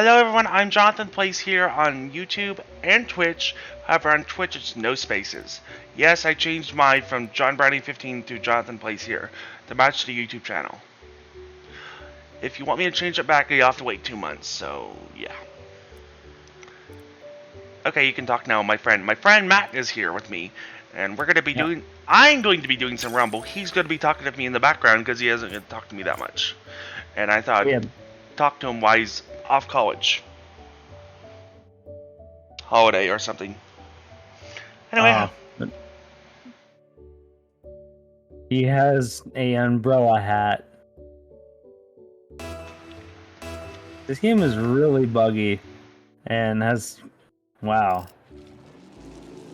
Hello everyone, I'm Jonathan Plays here on YouTube and Twitch. However, on Twitch it's no spaces. Yes, I changed mine from John Browning 15 to Jonathan Plays here to match the YouTube channel. If you want me to change it back, you have to wait 2 months, so yeah. Okay, you can talk now, my friend. My friend Matt is here with me, and we're going to be doing... I'm going to be doing some Rumble. He's going to be talking to me in the background because he hasn't talked to me that much. And I thought, talk to him while he's off college. Holiday or something. Anyway. He has a umbrella hat. This game is really buggy and has... Wow.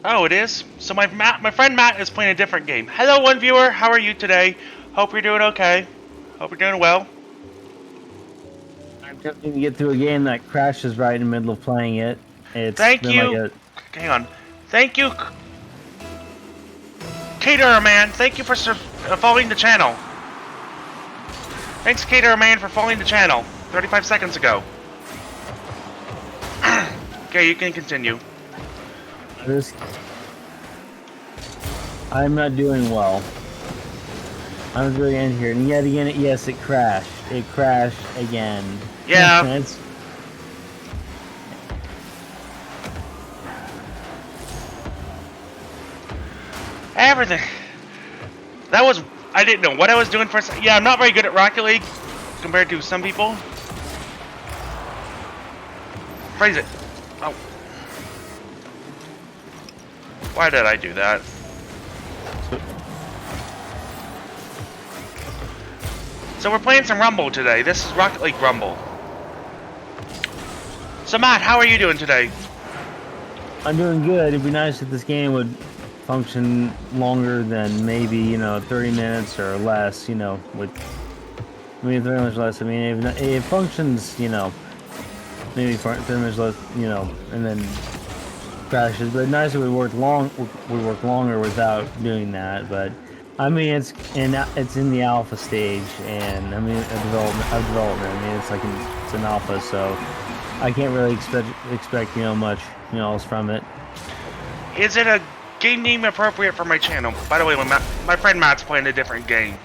Oh, it is? So my friend Matt is playing a different game. Hello, one viewer. How are you today? Hope you're doing okay. Hope you're doing well. I'm attempting to get through a game that crashes right in the middle of playing it. Thank you. Hang on. Thank you, Caterer Man. Thank you for following the channel. Thanks, Caterer Man, for following the channel 35 seconds ago. Okay, you can continue. I'm not doing well. I'm really in here, and yet again, yes, it crashed. It crashed again. Yeah. Everything. That was... I didn't know what I was doing for a second. Yeah, I'm not very good at Rocket League compared to some people. Phrase it. Oh. Why did I do that? So we're playing some Rumble today. This is Rocket League Rumble. So Matt, how are you doing today? I'm doing good. It'd be nice if this game would function longer than maybe, 30 minutes or less, with... 30 minutes less. I mean, if it functions, maybe 30 minutes less, and then crashes. But nice if we work longer without doing that. But I mean, it's in the alpha stage, and I mean, development. I mean, it's an alpha, so I can't really expect much else from it. Is it a game name appropriate for my channel? By the way, my friend Matt's playing a different game.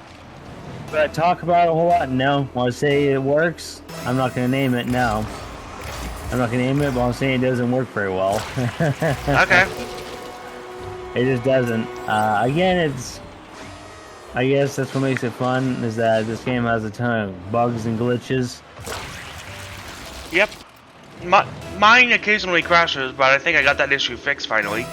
But talk about it a whole lot? No. When I say it works, I'm not going to name it. No. I'm not going to name it, but I'm saying it doesn't work very well. Okay. It just doesn't. Again, I guess that's what makes it fun, is that this game has a ton of bugs and glitches. Yep. Mine occasionally crashes, but I think I got that issue fixed finally.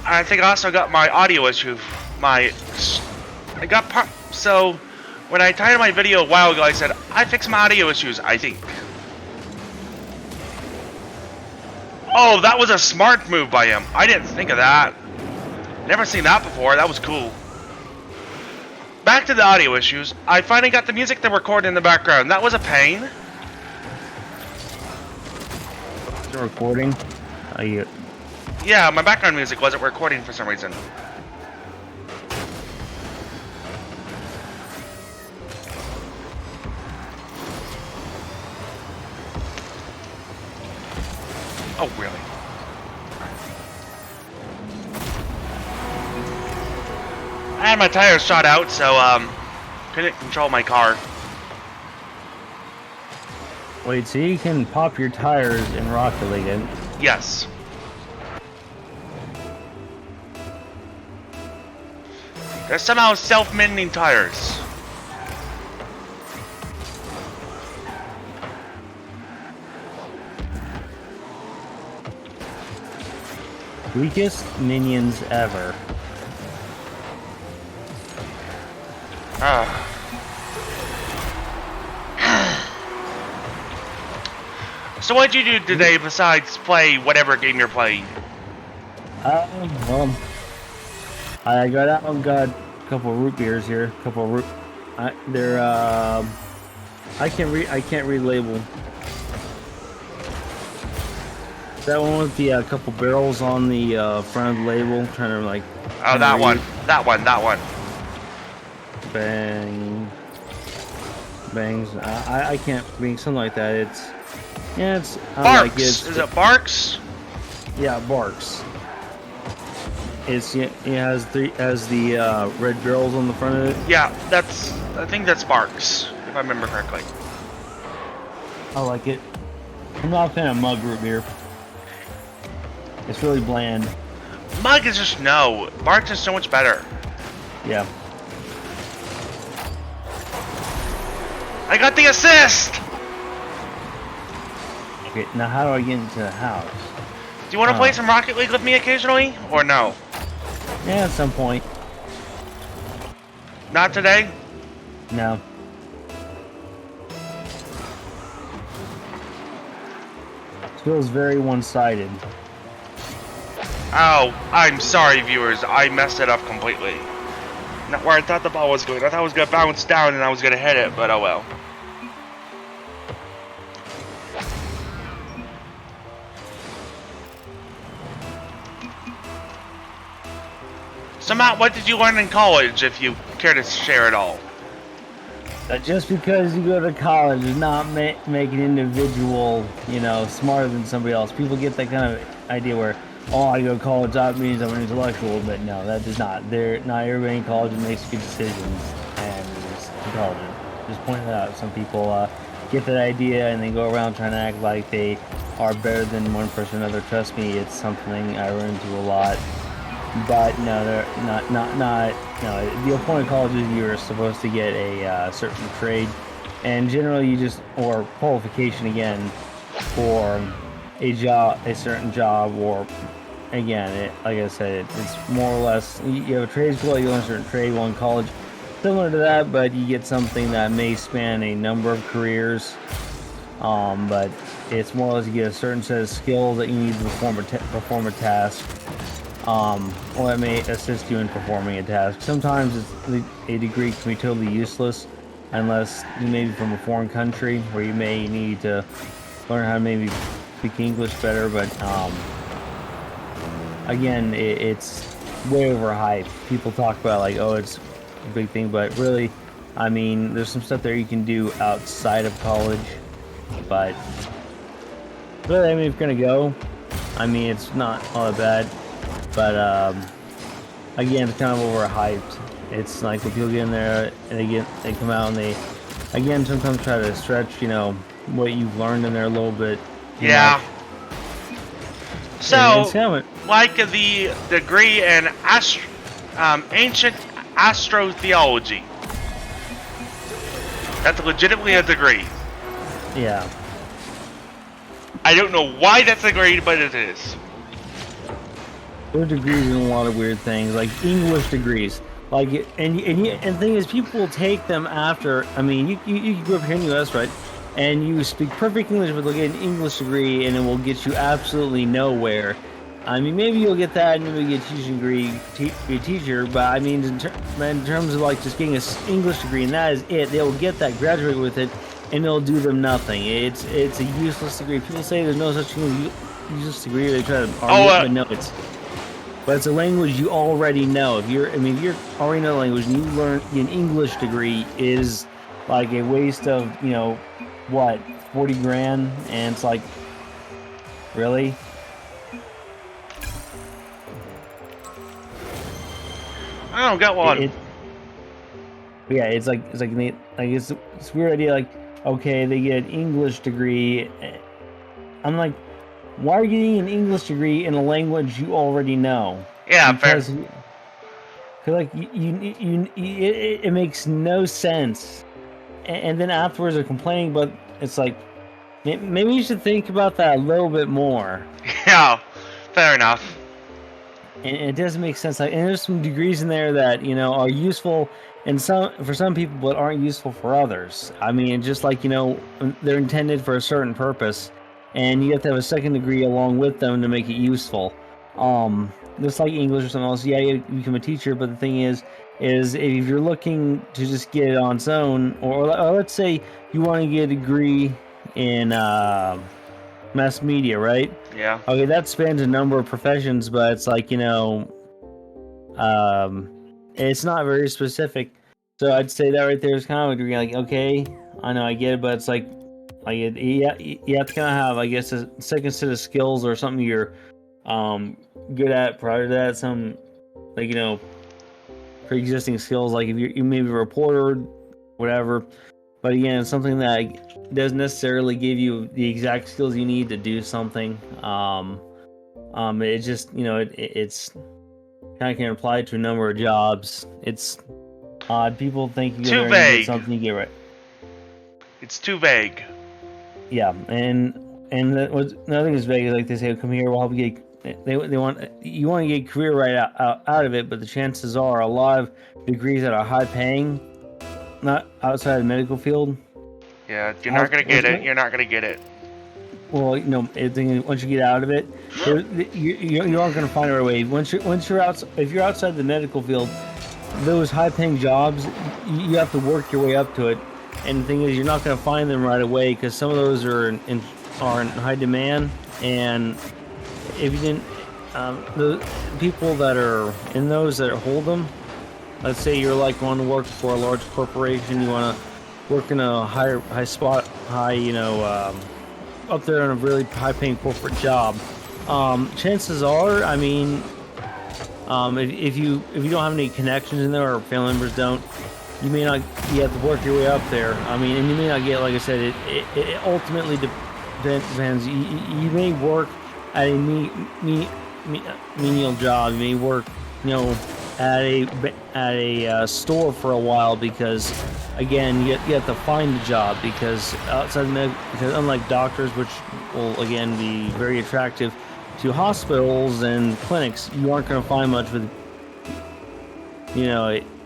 I think I also got my audio issue. So when I titled my video a while ago, I said I fixed my audio issues, I think. Oh, that was a smart move by him. I didn't think of that. Never seen that before. That was cool. Back to the audio issues. I finally got the music to record in the background. That was a pain. The recording? Yeah, my background music wasn't recording for some reason. Oh, really? I had my tires shot out, so, couldn't control my car. Wait, so you can pop your tires in Rocket League? Yes. They're somehow self-mending tires. Weakest minions ever. So what'd you do today besides play whatever game you're playing? Well, I got out and got a couple of root beers here. I can't read label. That one with the couple barrels on the front of the label, trying to like... Oh, that one. That one. Bang. Bangs. I can't bring something like that. It's yeah, it's I like it. Barks. Is it Barks? Yeah, Barks. It has the red barrels on the front of it. Yeah, I think that's Barks, if I remember correctly. I like it. I'm not a fan of mug root beer. It's really bland. Mug is just no. Barks is so much better. Yeah. I got the assist! Okay, now how do I get into the house? Do you want to play some Rocket League with me occasionally, or no? Yeah, at some point. Not today? No. It feels very one-sided. Oh, I'm sorry, viewers. I messed it up completely. Not where I thought the ball was going. I thought it was going to bounce down and I was going to hit it, but oh well. So Matt, what did you learn in college, if you care to share it all? That just because you go to college does not make an individual, you know, smarter than somebody else. People get that kind of idea where, oh, I go to college, that means I'm an intellectual, but no, that does not. Not everybody in college makes good decisions and is intelligent. Just pointing that out. Some people get that idea and they go around trying to act like they are better than one person or another. Trust me, it's something I run into a lot. But no, they're not. No, the point of college is you're supposed to get a certain trade, and generally you just or qualification again for a job, a certain job, or again, like I said, it's more or less you have a trade school, you learn a certain trade while in college, similar to that, but you get something that may span a number of careers. But it's more or less you get a certain set of skills that you need to perform a task. Or it may assist you in performing a task. Sometimes a degree can be totally useless unless you may be from a foreign country where you may need to learn how to maybe speak English better, but again, it's way overhyped. People talk about like, oh, it's a big thing, but really, I mean, there's some stuff there you can do outside of college, but really, I mean, if you're gonna go, I mean, it's not all that bad. But again, it's kind of overhyped. It's like when people get in there and they come out and they, again, sometimes try to stretch, you know, what you've learned in there a little bit. Yeah. So, kind of like the degree in ancient astrotheology. That's legitimately a degree. Yeah. I don't know why that's a degree, but it is. There are degrees in a lot of weird things, like English degrees. Like, and the thing is, people will take them after. I mean, you grew up here in the U.S., right? And you speak perfect English, but they'll get an English degree, and it will get you absolutely nowhere. I mean, maybe you'll get that, and maybe get a teaching degree, be a teacher. But I mean, in terms of like just getting an English degree, and that is it. They'll get that, graduate with it, and it'll do them nothing. It's a useless degree. People say there's no such thing as a useless degree. They try to argue it, but no, it's. But it's a language you already know. If you already know the language and you learn an English degree is like a waste of, you know, what, 40 grand? And it's like, really? I don't get one. Yeah, it's a weird idea. Like, okay, they get an English degree. I'm like, why are you getting an English degree in a language you already know? Yeah, because, fair. Because like it makes no sense. And then afterwards they're complaining, but it's like maybe you should think about that a little bit more. Yeah, fair enough. And it doesn't make sense. Like, and there's some degrees in there that, you know, are useful for some people, but aren't useful for others. I mean, just like, you know, they're intended for a certain purpose. And you have to have a second degree along with them to make it useful. Just like English or something else, yeah, you become a teacher, but the thing is if you're looking to just get it on its own, or let's say you want to get a degree in mass media, right? Yeah. Okay, that spans a number of professions, but it's like, you know, it's not very specific. So I'd say that right there is kind of a degree, like, okay, I know, I get it, but it's like you have to kind of have, I guess, a second set of skills or something you're good at prior to that. Some, like, pre-existing skills, like if you maybe a reporter, whatever. But again, it's something that doesn't necessarily give you the exact skills you need to do something. It just, it's kind of can apply to a number of jobs. It's odd. People think you go Too there and you get vague. something, you get right. It's too vague. Yeah, and what's another thing is vague is like they say, come here, we'll help you get. They want you want to get a career right out of it, but the chances are a lot of degrees that are high paying, not outside the medical field. Yeah, you're not gonna get it. You're not gonna get it. Well, the thing is, once you get out of it, you aren't going to find it right away. Once you're out, if you're outside the medical field, those high-paying jobs, you have to work your way up to it. And the thing is, you're not going to find them right away because some of those are in high demand. And if you didn't, the people that are in those that hold them, let's say you're like want to work for a large corporation, you want to work in a high spot, up there in a really high-paying corporate job. Chances are, I mean, if you don't have any connections in there or family members don't, you may not. You have to work your way up there. I mean, and you may not get, like I said, it ultimately depends. You may work at a menial job. You may work, at a store for a while because, again, you have to find a job because because unlike doctors, which will again be very attractive to hospitals and clinics, you aren't going to find much with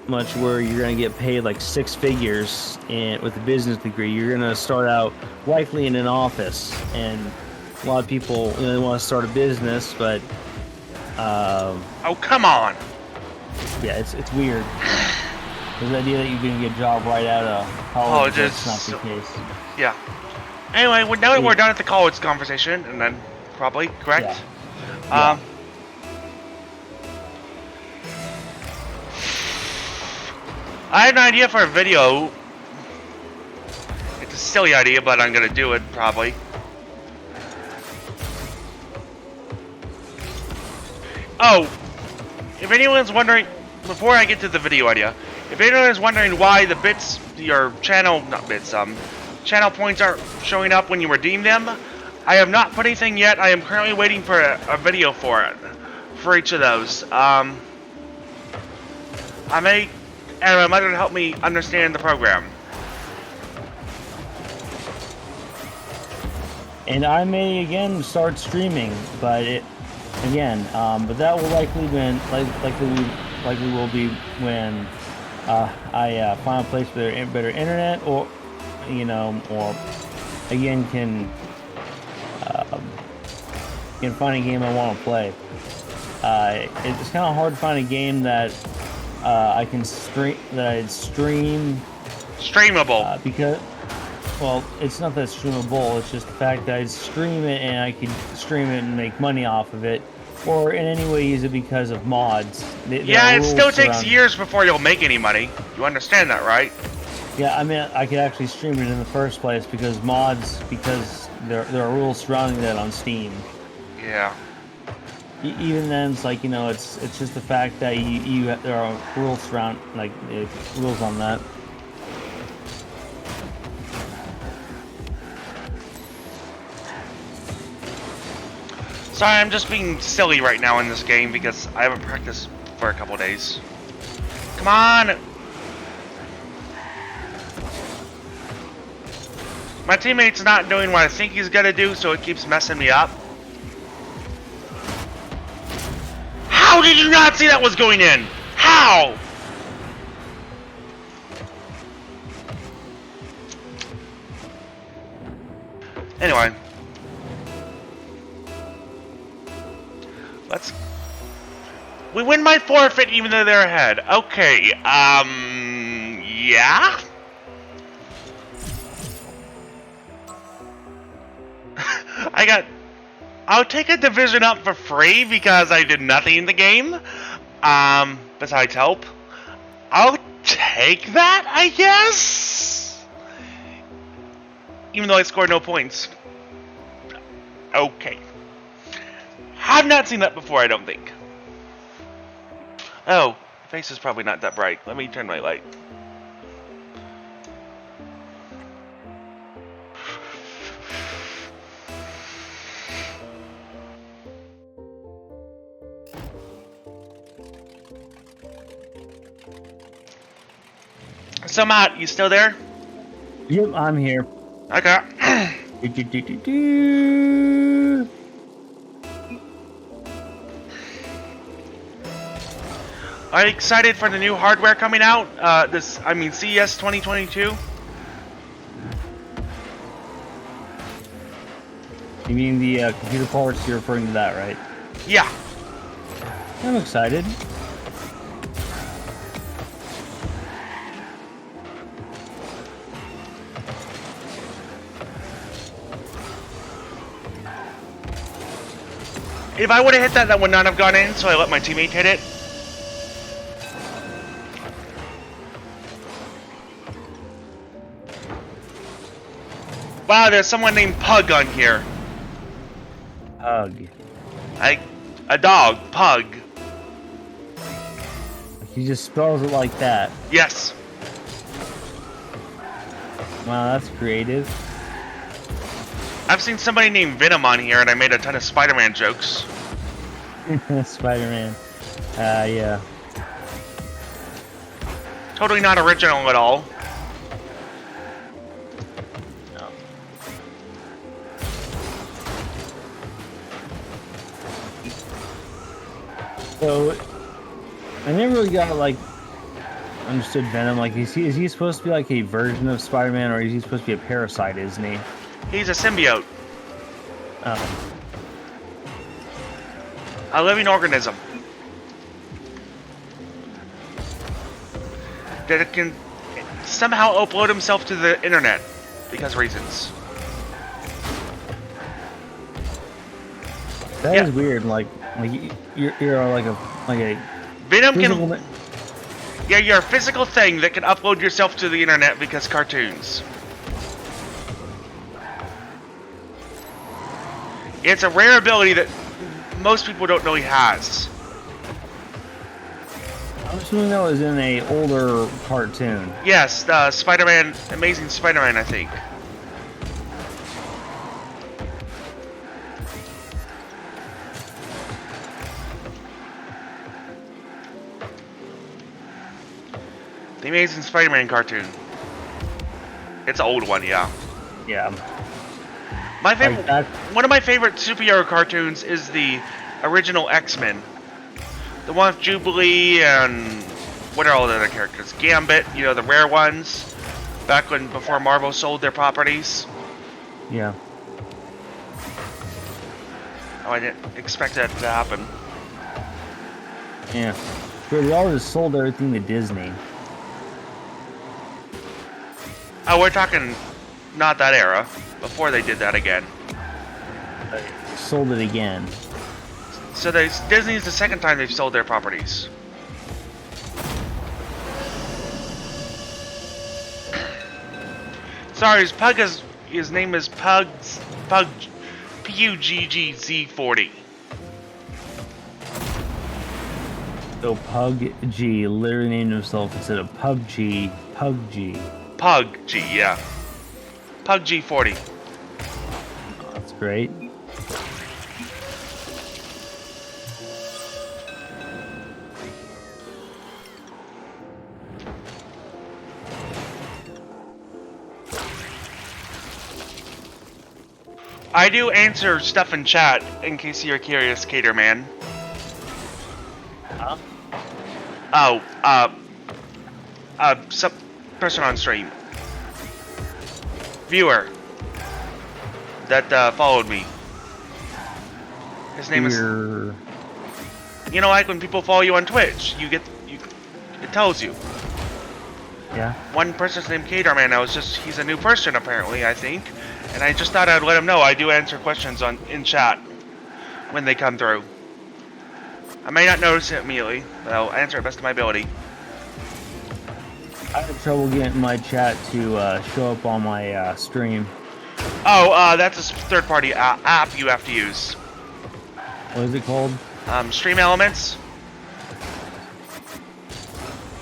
much where you're going to get paid like six figures with a business degree. You're going to start out likely in an office, and a lot of people they want to start a business, but oh, come on. Yeah, it's weird. The idea that you're going to get a job right out of college, that's not the case. Yeah. Anyway, now that we're done with the college conversation, and then probably, correct? Yeah. I had an idea for a video. It's a silly idea, but I'm going to do it, probably. Oh, if anyone's wondering, before I get to the video idea, if anyone's wondering why the bits, your channel, not bits, channel points aren't showing up when you redeem them, I have not put anything yet. I am currently waiting for a video for it, for each of those. I may, and my mother help me understand the program. And I may again start streaming, but but that will likely will be when I find a place with better internet, or again can find a game I want to play. It's kind of hard to find a game that I can stream streamable because. Well, it's not that it's streamable, it's just the fact that I stream it and I can stream it and make money off of it, or in any way use it because of mods. Yeah, it still takes years before you'll make any money. You understand that, right? Yeah, I mean, I could actually stream it in the first place because because there are rules surrounding that on Steam. Yeah. Even then, it's like, it's just the fact that there are rules rules on that. Sorry, I'm just being silly right now in this game because I haven't practiced for a couple days. Come on! My teammate's not doing what I think he's gonna do, so it keeps messing me up. How did you not see that was going in? How? Anyway. We win by forfeit even though they're ahead. Okay, yeah? I'll take a division up for free because I did nothing in the game. Besides help. I'll take that, I guess? even though I scored no points. Okay. Have not seen that before, I don't think. Oh, face is probably not that bright. Let me turn my light. So Matt, you still there? Yep, I'm here. Okay. Do-do-do-do-do. Are you excited for the new hardware coming out? CES 2022. You mean the computer parts? You're referring to that, right? Yeah. I'm excited. If I would have hit that, that would not have gone in, so I let my teammate hit it. Wow, there's someone named Pug on here. Pug. A dog, Pug. He just spells it like that. Yes. Wow, that's creative. I've seen somebody named Venom on here, and I made a ton of Spider-Man jokes. Spider-Man. Yeah. Totally not original at all. No. So, I never really got, like, understood Venom. Like, is he supposed to be, like, a version of Spider-Man, or is he supposed to be a parasite, isn't he? He's a symbiote. Oh. A living organism. That it can somehow upload himself to the internet. Because reasons. That is weird. Like you're like a Venom physical can... Yeah, you're a physical thing that can upload yourself to the internet because cartoons. It's a rare ability that most people don't know he has. I'm assuming that was in a older cartoon. Yes, Spider-Man, Amazing Spider-Man, I think. The Amazing Spider-Man cartoon. It's an old one, yeah. Yeah. My favorite, Like one of my favorite superhero cartoons is the original X-Men. The one with Jubilee and what are all the other characters? Gambit, you know, the rare ones. Back when, before Marvel sold their properties. Yeah. Oh, I didn't expect that to happen. Yeah. But they all just sold everything to Disney. Oh, we're talking not that era. Before they did that again. They sold it again. So Disney's the second time they've sold their properties. Sorry, his name is Pug Puggz40. So Pug G literally named himself instead of PUBG, Pug-G. Pug-G, yeah. Pug-G40. Oh, that's great. I do answer stuff in chat, in case you're curious, Caterman. Huh? Oh, some person on stream. Viewer. That, followed me. His name is... You know, like when people follow you on Twitch, it tells you. Yeah. One person's named Caterman, he's a new person apparently, I think. And I just thought I'd let him know I do answer questions in chat when they come through. I may not notice it immediately, but I'll answer it best of my ability. I had trouble getting my chat to show up on my stream. Oh, that's a third-party app you have to use. What is it called? Stream Elements.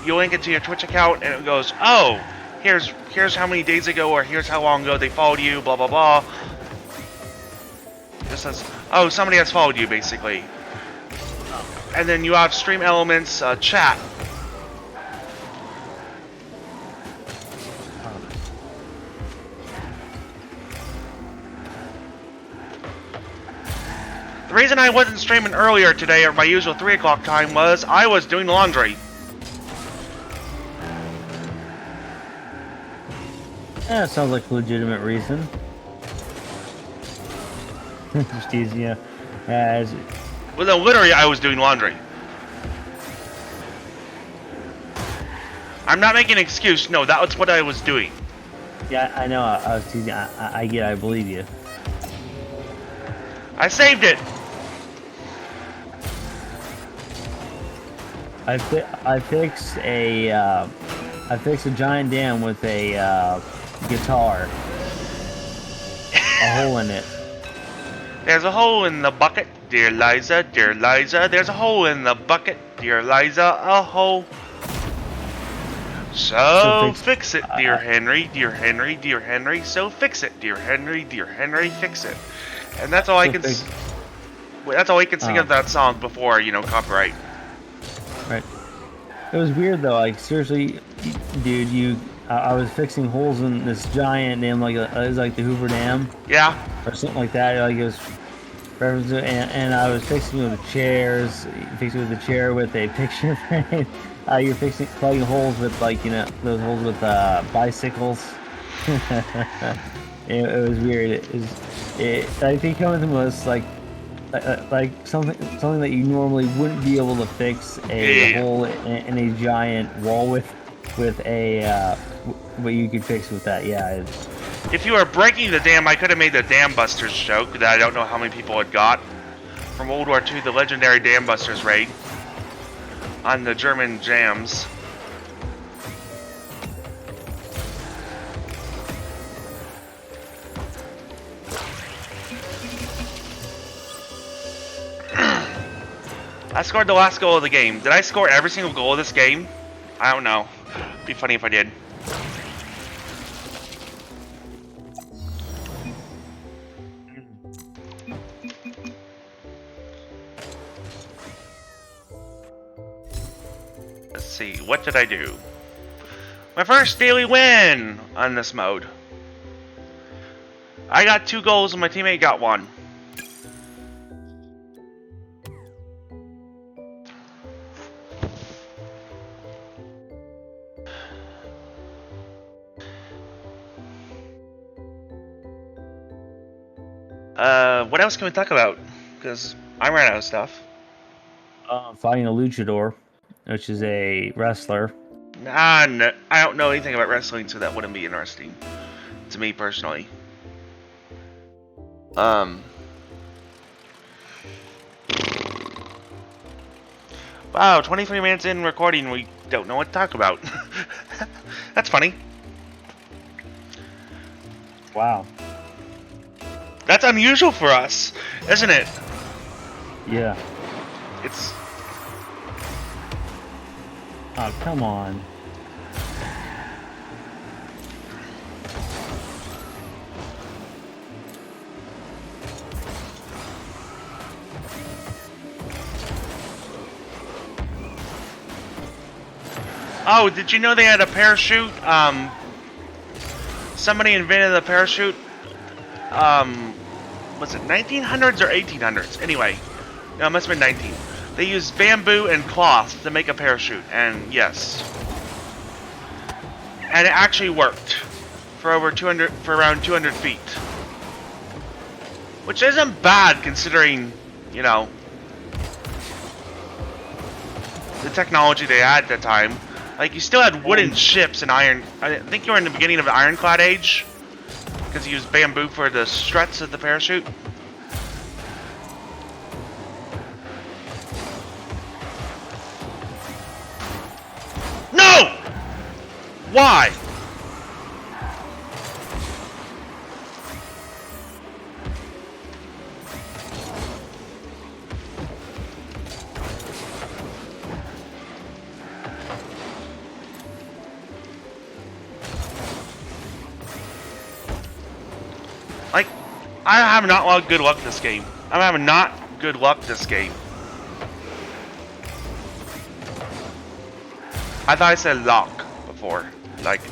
You link it to your Twitch account, and it goes, oh, here's how many days ago, or here's how long ago they followed you, blah blah blah. It says, oh, somebody has followed you, basically. And then you have Stream Elements chat. The reason I wasn't streaming earlier today, or my usual 3 o'clock time, was I was doing laundry. Yeah, sounds like a legitimate reason. Just easy, yeah. Well, no, literally, I was doing laundry. I'm not making an excuse. No, that was what I was doing. Yeah, I know. I was teasing. I believe you. I saved it. I fixed a giant dam with a guitar. A hole in it. There's a hole in the bucket, dear Liza, dear Liza. There's a hole in the bucket, dear Liza. A hole. So fix it, dear Henry, dear Henry, dear Henry. So fix it, dear Henry, dear Henry. Fix it. And that's all I can. That's all I can sing of that song before, you know, copyright. Right. It was weird though. Like seriously, dude, I was fixing holes in this giant dam, like it was like the Hoover Dam. Yeah. Or something like that. Like it was. And I was fixing it with the chairs. Fixing it with the chair with a picture frame. You're plugging holes with, like, you know, those holes with bicycles. It was weird. I think one of them was like something that you normally wouldn't be able to fix a hole in a giant wall with a what you could fix with that. Yeah. If you were breaking the dam, I could have made the Dam Busters joke that I don't know how many people had got from World War II, the legendary Dam Busters raid on the German jams. I scored the last goal of the game. Did I score every single goal of this game? I don't know. It'd be funny if I did. Let's see, what did I do? My first daily win on this mode. I got 2 goals and my teammate got 1. What else can we talk about? Because I ran out of stuff. Fighting a luchador, which is a wrestler. Nah, no, I don't know anything about wrestling, so that wouldn't be interesting to me personally. Wow, 23 minutes in recording, we don't know what to talk about. That's funny. Wow. That's unusual for us, isn't it? Yeah. It's... Oh, come on. Oh, did you know they had a parachute? Somebody invented the parachute. Was it 1900s or 1800s? Anyway, no, it must have been 19. They used bamboo and cloth to make a parachute, and yes, and it actually worked for around 200 feet, which isn't bad considering, you know, the technology they had at the time. Like, you still had wooden ships and iron. I think you were in the beginning of the ironclad age, because you used bamboo for the struts of the parachute. No! Why? Like, I have not good luck this game. I'm having not good luck this game. I thought I said lock before. Like,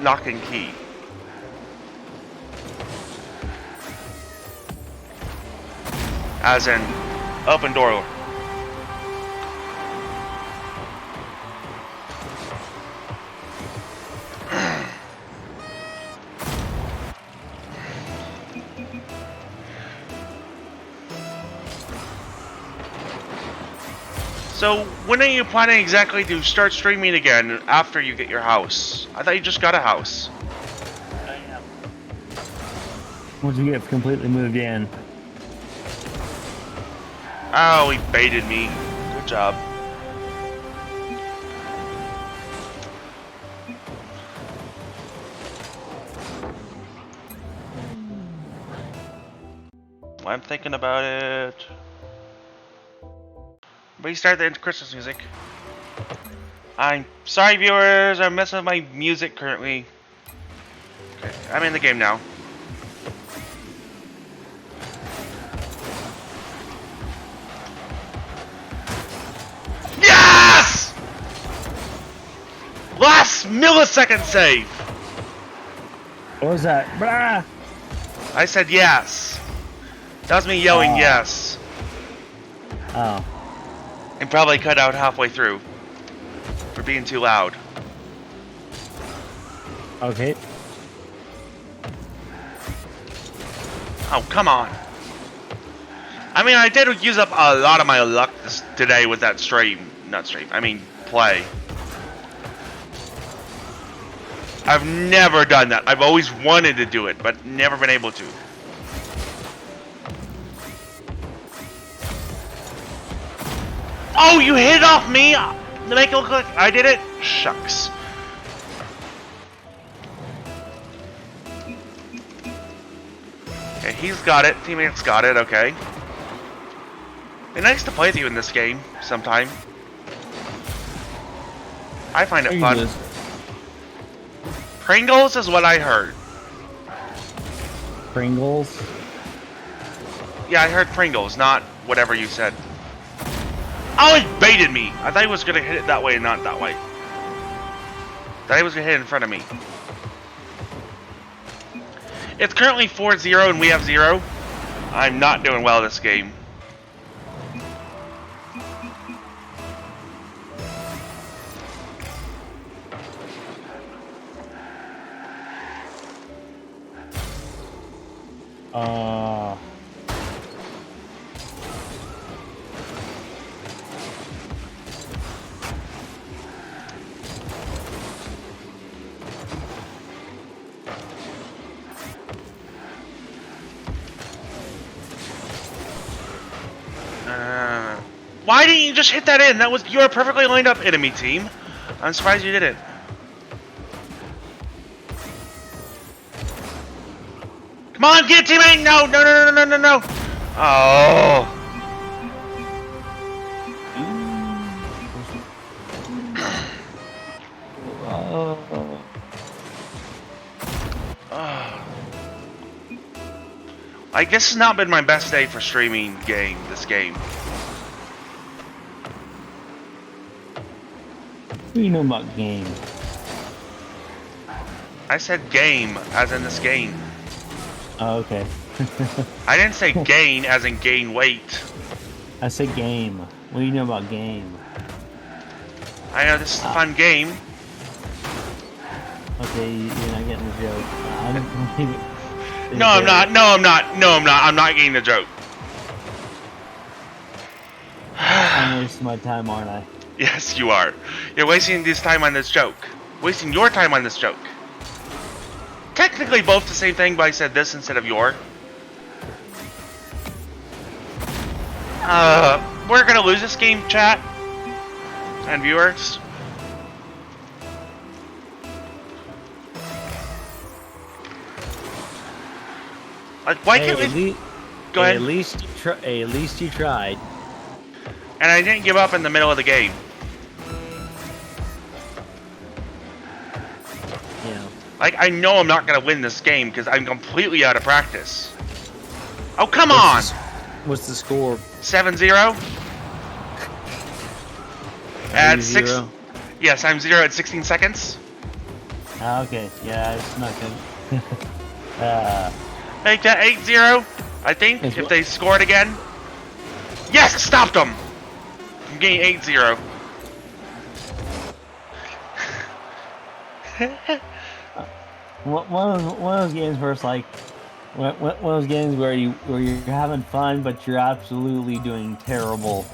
lock and key. As in, open door. So, when are you planning exactly to start streaming again after you get your house? I thought you just got a house. Once you get completely moved in. Oh, he baited me. Good job. I'm thinking about it. Restart the Christmas music. I'm sorry, viewers. I'm messing with my music currently. Okay, I'm in the game now. Yes! Last millisecond save. What was that? Blah! I said yes. That was me yelling yes. Oh. And probably cut out halfway through for being too loud. Okay. Oh, come on. I mean, I did use up a lot of my luck today with that stream. Not stream, I mean play. I've never done that. I've always wanted to do it, but never been able to. Oh, you hit it off me to make it look like I did it? Shucks. Okay, he's got it. Teammates got it, okay. It's nice to play with you in this game sometime. I find it fun. Pringles is what I heard. Pringles? Yeah, I heard Pringles, not whatever you said. Oh, he baited me! I thought he was gonna hit it that way and not that way. Thought he was gonna hit it in front of me. It's currently 4-0 and we have 0. I'm not doing well this game. Why didn't you just hit that in? You were perfectly lined up, enemy team. I'm surprised you didn't. Come on, get it, teammate! No, no, no, no, no, no, no! Oh. I guess it's not been my best day for streaming this game. What do you know about game? I said game, as in this game. Oh, okay. I didn't say gain, as in gain weight. I said game. What do you know about game? I know this is a fun game. Okay, you're not getting the joke. No, I'm not. No, I'm not. No, I'm not. I'm not getting the joke. I'm wasting my time, aren't I? Yes, you are. You're wasting this time on this joke. Wasting your time on this joke. Technically both the same thing, but I said this instead of your. We're gonna lose this game, chat and viewers. Like, why can't we? Go ahead. At least you tried. And I didn't give up in the middle of the game. Yeah. Like, I know I'm not gonna win this game because I'm completely out of practice. Oh, come What's on! What's the score? 7-0. At 6. 0. Yes, I'm 0 at 16 seconds. Ah, okay. Yeah, it's not good. Make that 8-0, I think, It's if what- they score it again. Yes, stopped them! I'm getting 8-0. one of those games where it's like one of those games where you're having fun, but you're absolutely doing terrible.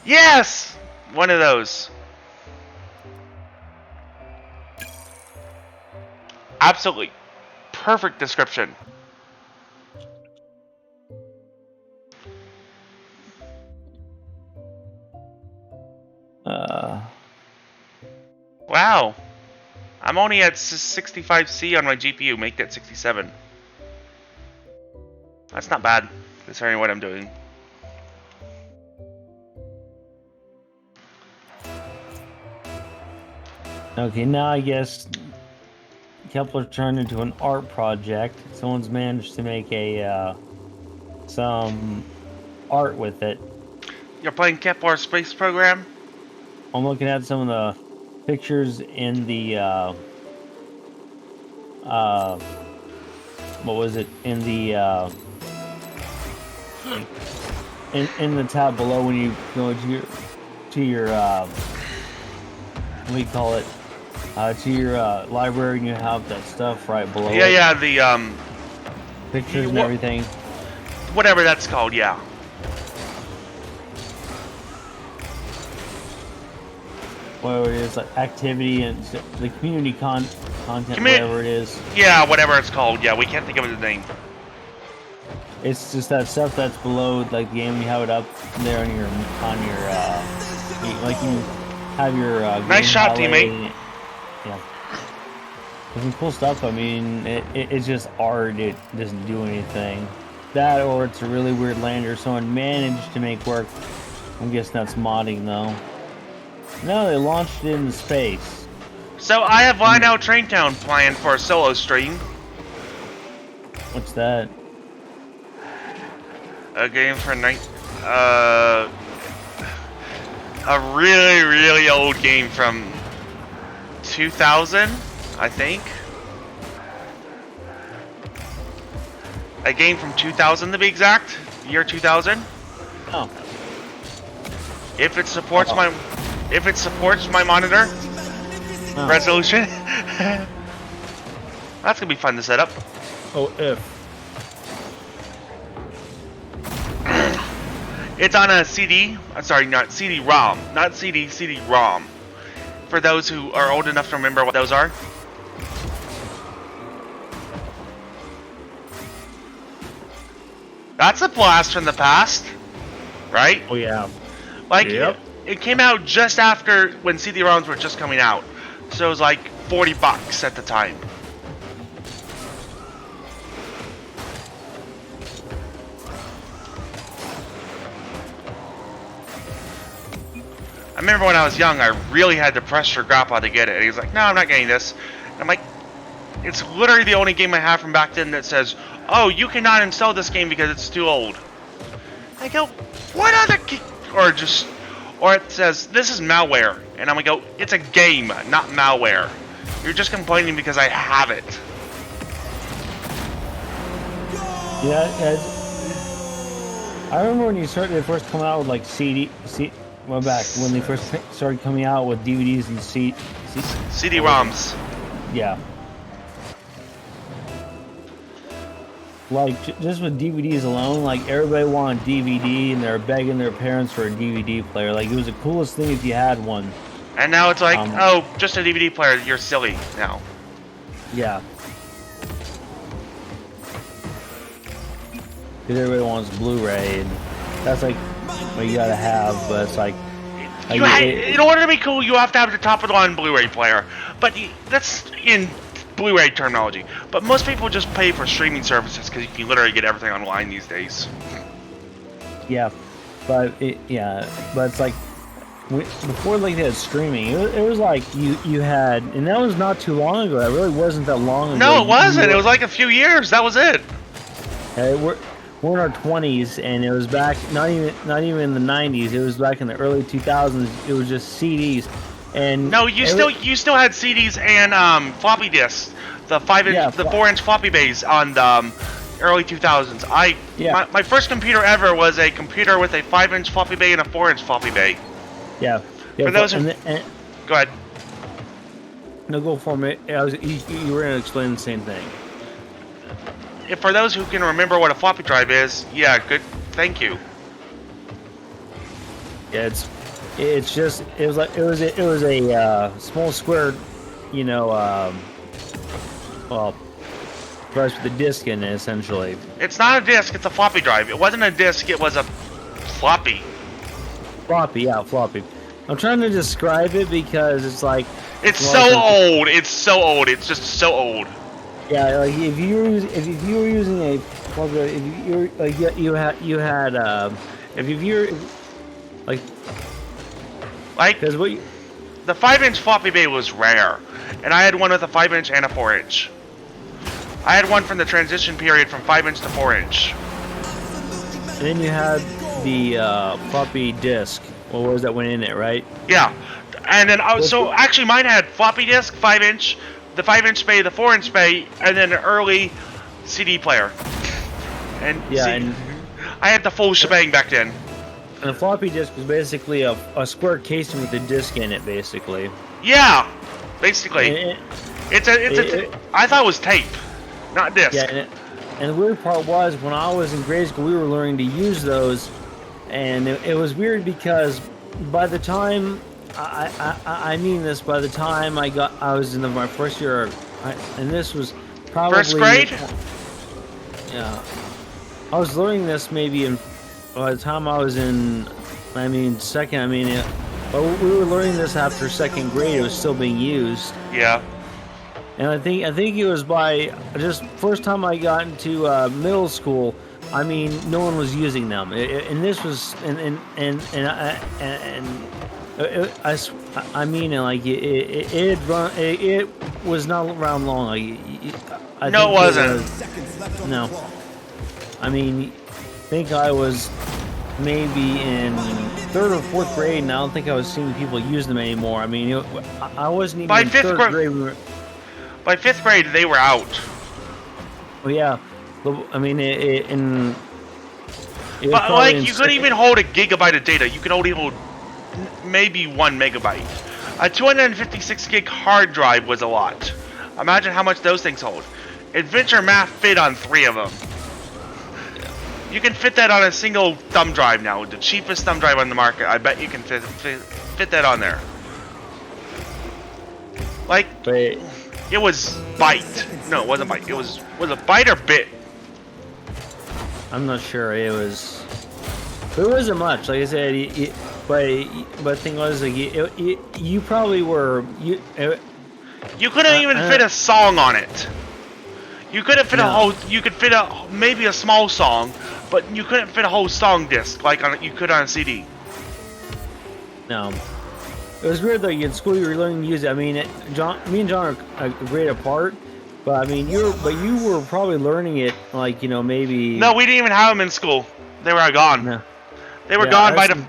Yes! One of those. Absolutely perfect description. Wow. I'm only at 65C on my GPU. Make that 67. That's not bad, considering what I'm doing. Okay, now I guess Kepler turned into an art project. Someone's managed to make a some art with it. You're playing Kepler Space Program? I'm looking at some of the pictures in the what was it in the in the tab below when you go to your what do you call it, to your library, and you have that stuff right below Yeah, it. yeah, the Pictures and everything. whatever that's called, yeah. Whatever it is, like activity and the community content, whatever it is. Yeah, whatever it's called. Yeah, we can't think of the name. It's just that stuff that's below, like the game. You have it up there on your like you have your Nice shot, highlight. teammate. Yeah, there's some cool stuff. I mean, it's just art. It doesn't do anything. That, or it's a really weird lander someone managed to make work. I'm guessing that's modding though. No, they launched it into space. So I have Line Out Train Town planned for a solo stream. What's that? A game for a really, really old game from 2000, I think. A game from 2000 to be exact, year 2000. Oh. If it supports my monitor resolution, that's gonna be fun to set up. Oh, if. It's on a CD. Sorry, not CD-ROM. Not CD, CD-ROM. For those who are old enough to remember what those are. That's a blast from the past, right? Oh yeah. Like, Yep. it came out just after when CD-ROMs were just coming out. So it was like $40 at the time. I remember when I was young, I really had to pressure Grandpa to get it. And he was like, no, I'm not getting this. And I'm like, it's literally the only game I have from back then that says, oh, you cannot install this game because it's too old. I go, what other or it says, this is malware. And I'm gonna go, it's a game, not malware. You're just complaining because I have it. Yeah, I remember when they first come out with like well, back when they first started coming out with DVDs and CD-ROMs. Yeah. Like, just with DVDs alone, like, everybody wanted DVD, and they're begging their parents for a DVD player. Like, it was the coolest thing if you had one. And now it's like, oh, just a DVD player, you're silly now. Yeah. Because everybody wants Blu-ray, and that's, like, what you gotta have, but it's like... in order to be cool, you have to have the top-of-the-line Blu-ray player. But that's in Blu-ray terminology. But most people just pay for streaming services because you can literally get everything online these days. Yeah, but it's like before like they had streaming, it was like you had, and that was not too long ago. That really wasn't that long ago. No, it wasn't. It was like a few years. That was it. We're in our 20s, and it was back not even in the 90s. It was back in the early 2000s. It was just CDs, and no, you still had CDs and floppy disks, the 4-inch floppy bays on the early 2000s. My first computer ever was a computer with a 5-inch floppy bay and a 4-inch floppy bay. Yeah. For those who, go ahead. No, go for me. You were gonna explain the same thing. For those who can remember what a floppy drive is, yeah, good. Thank you. Yeah, it was a small square, you know, well, drive with a disc in it essentially. It's not a disc. It's a floppy drive. It wasn't a disc. It was a floppy. Floppy, yeah, floppy. I'm trying to describe it because it's like it's so old. It's so old. It's just so old. Yeah, like if you were using a floppy, if you were like you had if you're like because what the 5-inch floppy bay was rare, and I had one with a 5-inch and a 4-inch. I had one from the transition period from 5-inch to 4-inch. And then you had the floppy disk. What was that went in it, right? Yeah, and then so actually mine had floppy disk, 5-inch, the 5-inch bay, the 4-inch bay, and then an early CD player. And yeah, and I had the full shebang back then. And the floppy disk was basically a square casing with a disc in it, basically. Yeah, basically. I thought it was tape, not disc. Yeah, and the weird part was when I was in grade school, we were learning to use those, and it was weird because by the time I mean this, by the time I was in my first year, and this was probably first grade. Yeah, I was learning this maybe by the time I was in, second. But we were learning this after second grade. It was still being used. Yeah. And I think it was by just first time I got into middle school. No one was using them, and this was it was not around long. No, it wasn't. No, I think I was maybe in third or fourth grade, and I don't think I was seeing people use them anymore. I wasn't even by in third grade. By 5th grade, they were out. Well, yeah. But like, you couldn't even hold a gigabyte of data. You could only hold maybe 1 megabyte. A 256 gig hard drive was a lot. Imagine how much those things hold. Adventure Math fit on 3 of them. You can fit that on a single thumb drive now. The cheapest thumb drive on the market. I bet you can fit that on there. Like, it was byte. No, it wasn't byte. Was it byte or bit? I'm not sure. It wasn't much. Like I said, but the thing was, like, you probably were you couldn't even fit a song on it. You couldn't fit a whole. You could fit maybe a small song, but you couldn't fit a whole song disc like you could on a CD. No. It was weird though. In school, you were learning to use it. Me and John are a grade apart, but you were probably learning it like maybe. No, we didn't even have them in school. They were gone. No. They were gone by the.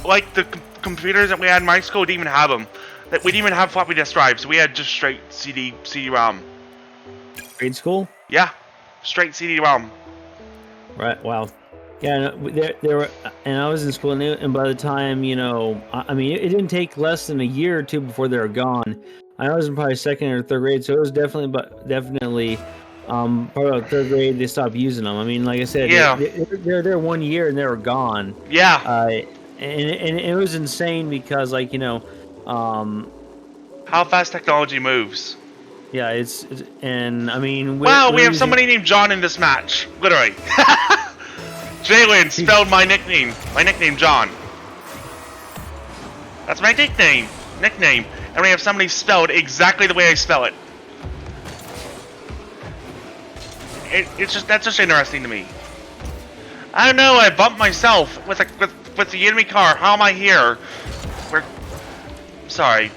Like the computers that we had in my school didn't even have them. We didn't even have floppy disk drives. We had just straight CD-ROM. Grade school? Yeah, straight CD-ROM. Right. Wow. Yeah, there were, and I was in school, and by the time it didn't take less than a year or two before they were gone. I was in probably second or third grade, so it was definitely, probably about third grade they stopped using them. Like I said, yeah, they're there 1 year and they were gone. Yeah. And it was insane because how fast technology moves. Yeah, wow, we have somebody named John in this match, literally. Jalen spelled my nickname John. That's my nickname, and we have somebody spelled exactly the way I spell it. That's just interesting to me. I don't know. I bumped myself with with the enemy car. How am I here? We're sorry.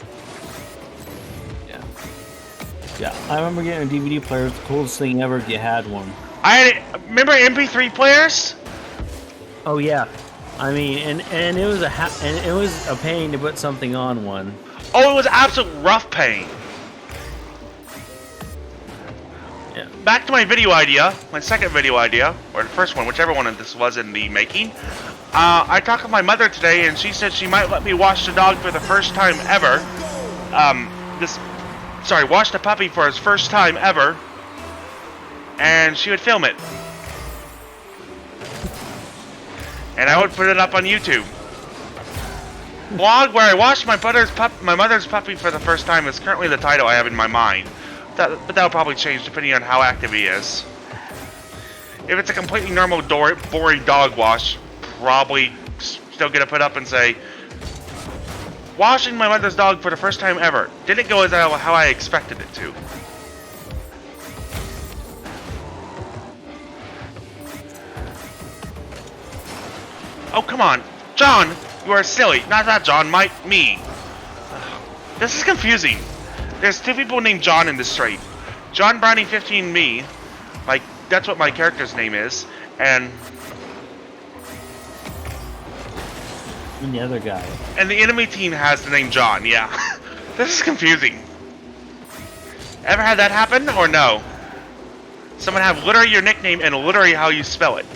Yeah, I remember getting a DVD player. It was the coolest thing ever if you had one. Remember MP3 players? Oh yeah, I mean, and it was a pain to put something on one. Oh, it was absolute rough pain. Yeah. Back to my video idea, my second video idea, or the first one, whichever one of this was in the making. I talked with my mother today, and she said she might let me wash the dog for the first time ever. Wash the puppy for his first time ever, and she would film it, and I would put it up on YouTube. Vlog where I washed my mother's puppy for the first time is currently the title I have in my mind. But that'll probably change depending on how active he is. If it's a completely normal, boring dog wash, probably still gonna put up and say, washing my mother's dog for the first time ever. Didn't go as how I expected it to. Oh, come on. John, you are silly. Not that John, me. This is confusing. There's two people named John in this street. John Brownie 15 me. Like, that's what my character's name is. And the other guy. And the enemy team has the name John, yeah. This is confusing. Ever had that happen, or no? Someone have literally your nickname and literally how you spell it.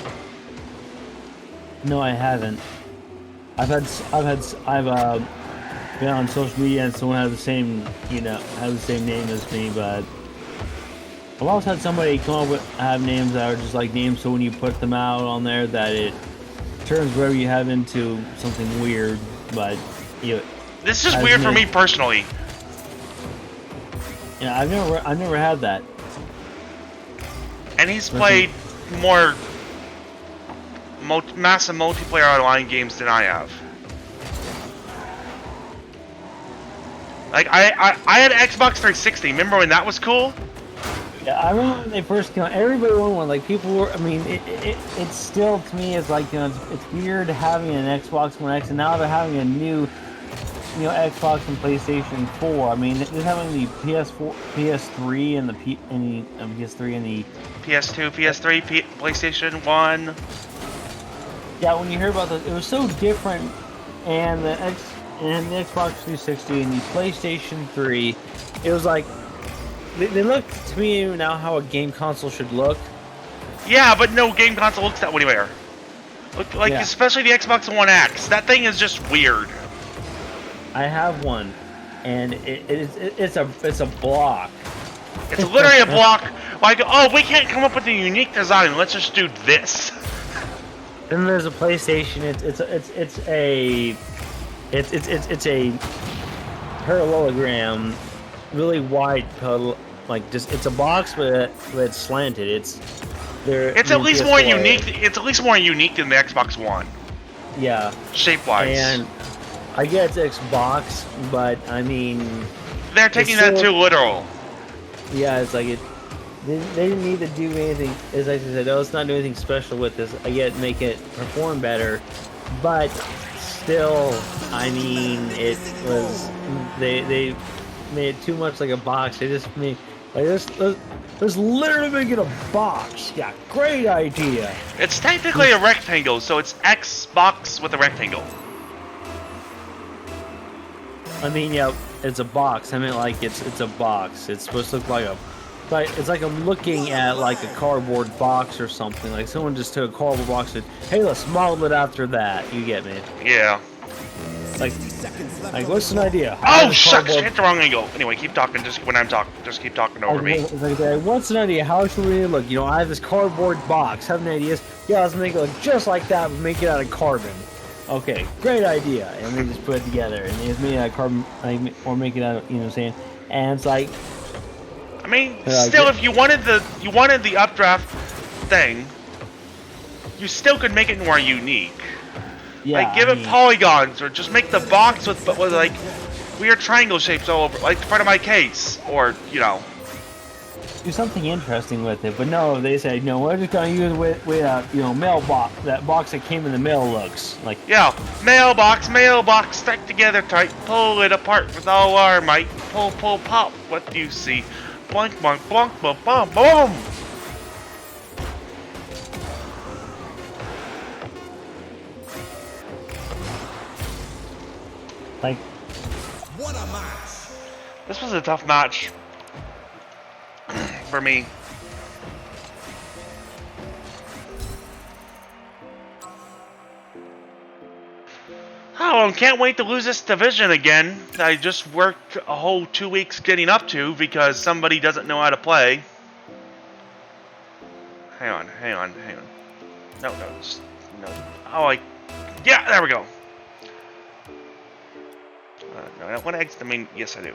No, I haven't. I've been on social media and someone has the same, has the same name as me, but I've also had somebody come up with have names that are just like names, so when you put them out on there, that it turns whatever you have into something weird. But this is weird for me personally. Yeah, I've never had that. And he's played more massive multiplayer online games than I have. Like I had Xbox 360. Remember when that was cool? Yeah, I remember when they first came out. Everybody wanted one. Like people were. I mean, it's still to me it's like it's weird having an Xbox One X, and now they're having a new Xbox and PlayStation 4. I mean, they're having the PS4, PS3, and the PS3 and the PS2, PS3, PlayStation 1. Yeah, when you hear about this, it was so different, and the Xbox 360 and the PlayStation 3, it was like they look to me now how a game console should look. Yeah, but no game console looks that way anywhere. Especially the Xbox One X. That thing is just weird. I have one, and it's a block. It's literally a block. Like, oh, we can't come up with a unique design. Let's just do this. Then there's a PlayStation. It's a parallelogram, really wide, it's a box, but it's slanted. It's at least more unique. It's at least more unique than the Xbox One. Yeah. Shape-wise. And I get it's Xbox, but I mean, they're taking that too literal. Yeah, it's like they didn't need to do anything. As I said, let's not do anything special with this. I get make it perform better, but still, I mean, it was they made it too much like a box. They just made let's literally make it a box. Yeah, great idea. It's technically a rectangle, so it's Xbox with a rectangle. I mean, yeah, it's a box. I mean, like it's a box. It's supposed to look like it's like I'm looking at like a cardboard box or something. Like someone just took a cardboard box and hey, let's model it after that. You get me? Yeah. Like what's an idea? Oh shucks! Hit the wrong angle. Anyway, keep talking. Just when I'm talking, just keep talking over me. What's an idea? How should we look? I have this cardboard box. Have any ideas? Yeah, let's make it look just like that, but make it out of carbon. Okay, great idea. And we just put it together, and it's made out of carbon, or make it out of, saying. And it's like, I mean, still, if you wanted the updraft thing, you still could make it more unique. Yeah, like give it polygons, or just make the box with like weird triangle shapes all over, like part of my case, or do something interesting with it. But no, they said no. We're just gonna use it with mailbox. That box that came in the mail looks like. Yeah, mailbox, stuck together tight. Pull it apart with all our might. Pull, pull, pop. What do you see? Blank, blank, blank, boom, boom, boom. Like, What a match! This was a tough match for me. Oh, and can't wait to lose this division again. I just worked a whole 2 weeks getting up to because somebody doesn't know how to play. Hang on. No, no. Oh, yeah, there we go. No, I don't want to exit the main. Yes, I do.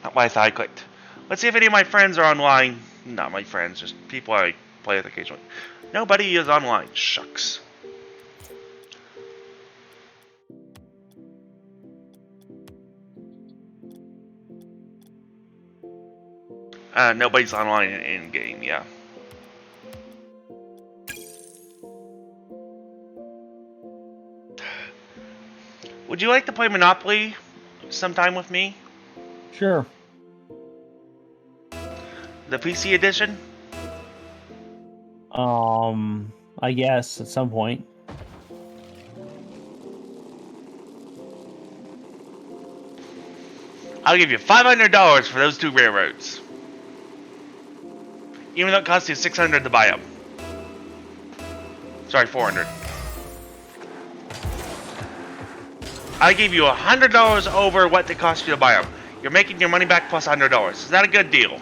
Not why I thought I clicked. Let's see if any of my friends are online. Not my friends, just people I play with occasionally. Nobody is online. Shucks. Nobody's online in game, yeah. Would you like to play Monopoly sometime with me? sure. The PC edition? I guess at some point. I'll give you $500 for those 2 railroads. Even though it costs you $600 to buy them. Sorry, $400. I gave you $100 over what it cost you to buy them. You're making your money back plus $100. Is that a good deal?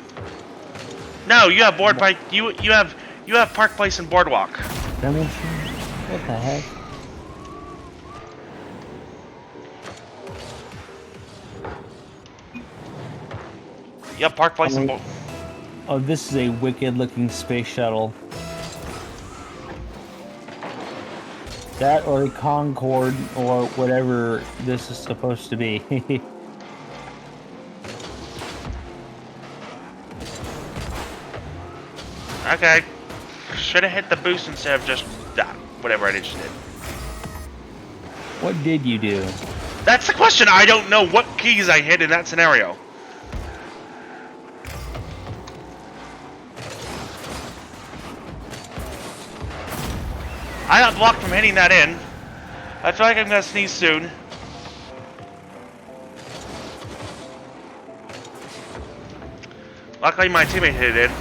No, you have Board Park. You have Park Place and Boardwalk. What the heck? You have Park Place and Board. Oh, this is a wicked-looking space shuttle. That or a Concorde or whatever this is supposed to be. Okay. Should have hit the boost instead of just that. Whatever I just did. What did you do? That's the question. I don't know what keys I hit in that scenario. I got blocked from hitting that in. I feel like I'm gonna sneeze soon. Luckily my teammate hit it in.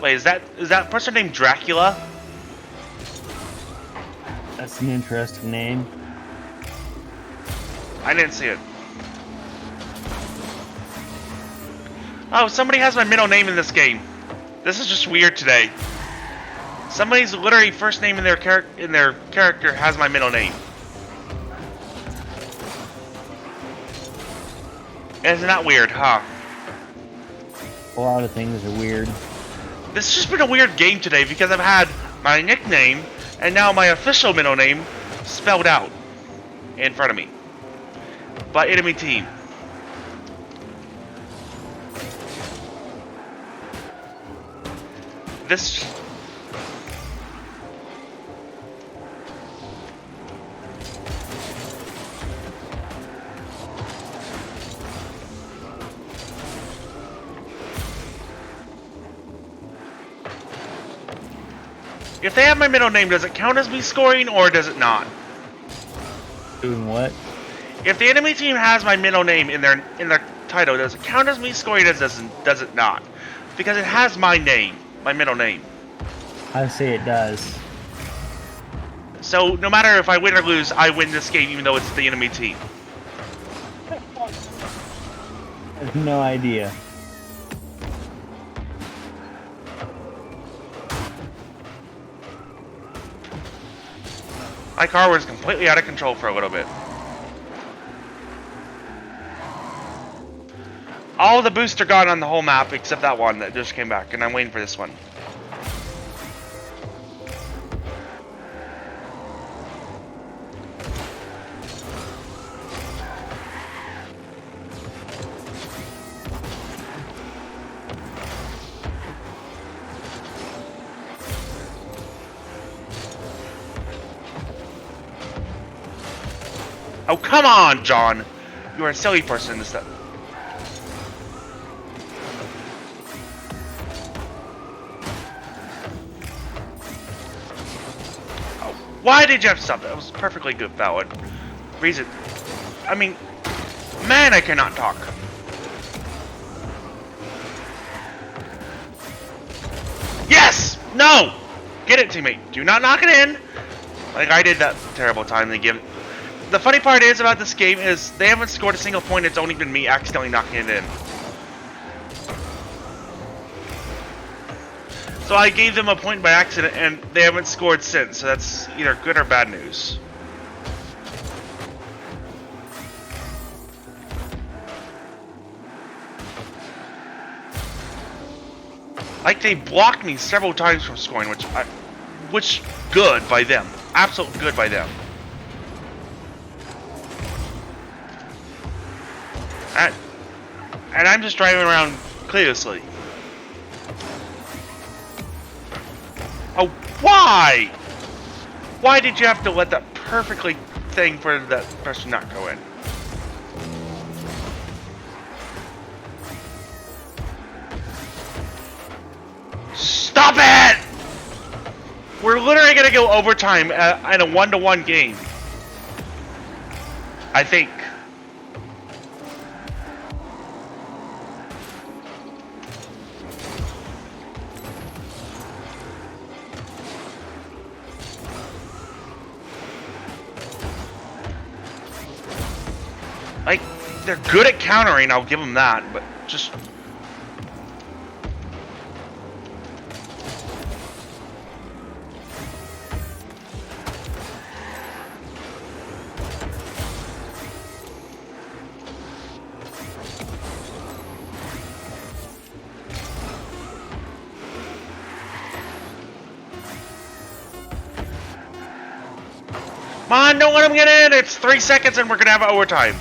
Wait, is that person named Dracula? That's an interesting name. I didn't see it. Oh, somebody has my middle name in this game. This is just weird today. Somebody's literally first name in their character has my middle name. Isn't that weird, huh? A lot of things are weird. This has just been a weird game today because I've had my nickname and now my official middle name spelled out in front of me by enemy team. This... If they have my middle name, does it count as me scoring or does it not? Doing what? If the enemy team has my middle name in their title, does it count as me scoring or does it not? Because it has my name, my middle name. I say it does. So no matter if I win or lose, I win this game even though it's the enemy team. I have no idea. My car was completely out of control for a little bit. All the boosts are gone on the whole map except that one that just came back, and I'm waiting for this one. Oh, come on, John. You are a silly person this stuff. Oh, why did you have to stop? That was perfectly good, valid reason. I mean, man, I cannot talk. Yes! No! Get it, teammate. Do not knock it in. Like I did that terrible time they give. The funny part is about this game is they haven't scored a single point. It's only been me accidentally knocking it in. So I gave them a point by accident, and they haven't scored since. So that's either good or bad news. Like they blocked me several times from scoring, which good by them. Absolute good by them. And I'm just driving around cluelessly. Oh, why? Why did you have to let that perfectly thing for that person not go in? Stop it! We're literally gonna go overtime in a 1-to-1 game. I think. Like, they're good at countering, I'll give them that, but just... Come on, don't let him get in! It's 3 seconds and we're gonna have overtime.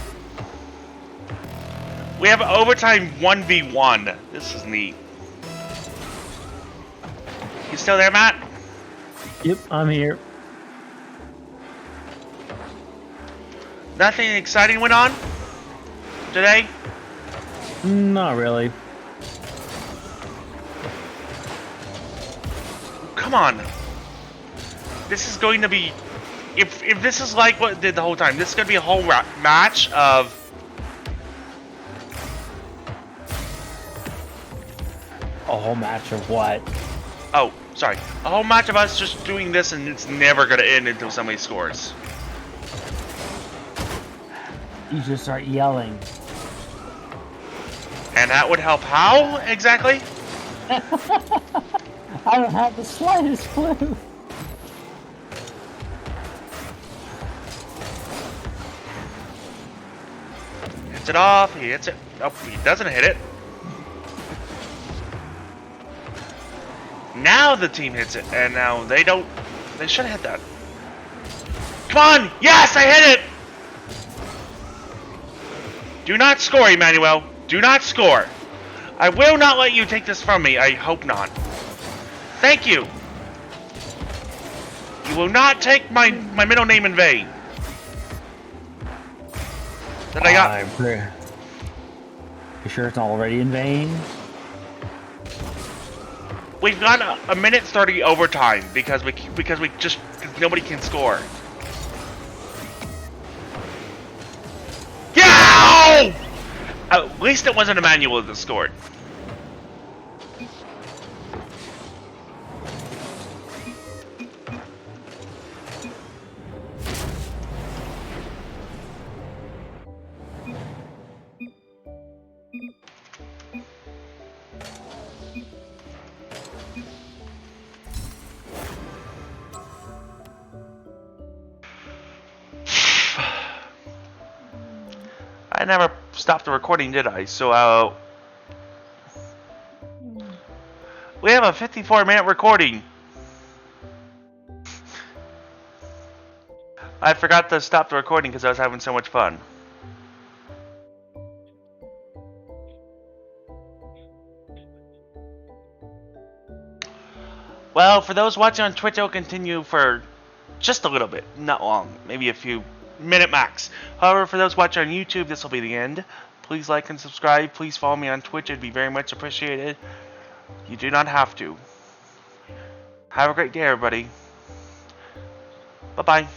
We have overtime 1v1. This is neat. You still there, Matt? Yep, I'm here. Nothing exciting went on today? Not really. Come on. This is going to be... If this is like what it did the whole time, this is going to be a whole match of... A whole match of what? Oh, sorry. A whole match of us just doing this and it's never going to end until somebody scores. You just start yelling. And that would help how, exactly? I don't have the slightest clue. Hits it off, he hits it. Oh, he doesn't hit it. Now the team hits it, and now they don't... They should have hit that. Come on! Yes, I hit it! Do not score, Emmanuel. Do not score. I will not let you take this from me. I hope not. Thank you. You will not take my middle name in vain. That I got... You sure it's already in vain? We've got a minute 30 overtime because nobody can score. Yeah! At least it wasn't Emmanuel that scored. I never stopped the recording, did I? So, we have a 54-minute recording. I forgot to stop the recording because I was having so much fun. Well, for those watching on Twitch, it'll continue for just a little bit. Not long. Maybe a few minute max. However, for those watching on YouTube, this will be the end. Please like and subscribe. Please follow me on Twitch. It'd be very much appreciated. You do not have to. Have a great day, everybody. Bye-bye.